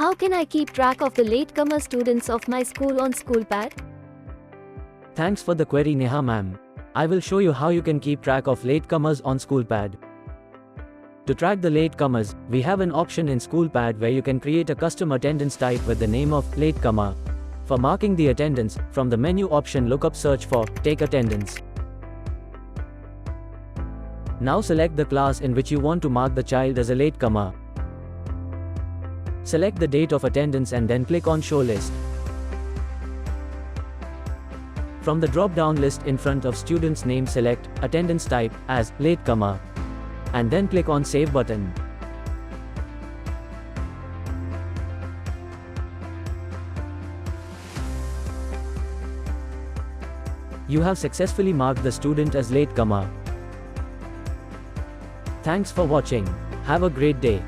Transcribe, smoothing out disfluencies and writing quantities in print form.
How can I keep track of the latecomer students of my school on SchoolPad? Thanks for the query, Neha ma'am. I will show you how you can keep track of latecomers on SchoolPad. To track the latecomers, we have an option in SchoolPad where you can create a custom attendance type with the name of latecomer. For marking the attendance, from the menu option look up search for Take Attendance. Now select the class in which you want to mark the child as a latecomer. Select the date of attendance and then click on Show List. From the drop-down list in front of student's name, select Attendance Type as Latecomer, and then click on Save button. You have successfully marked the student as latecomer. Thanks for watching. Have a great day.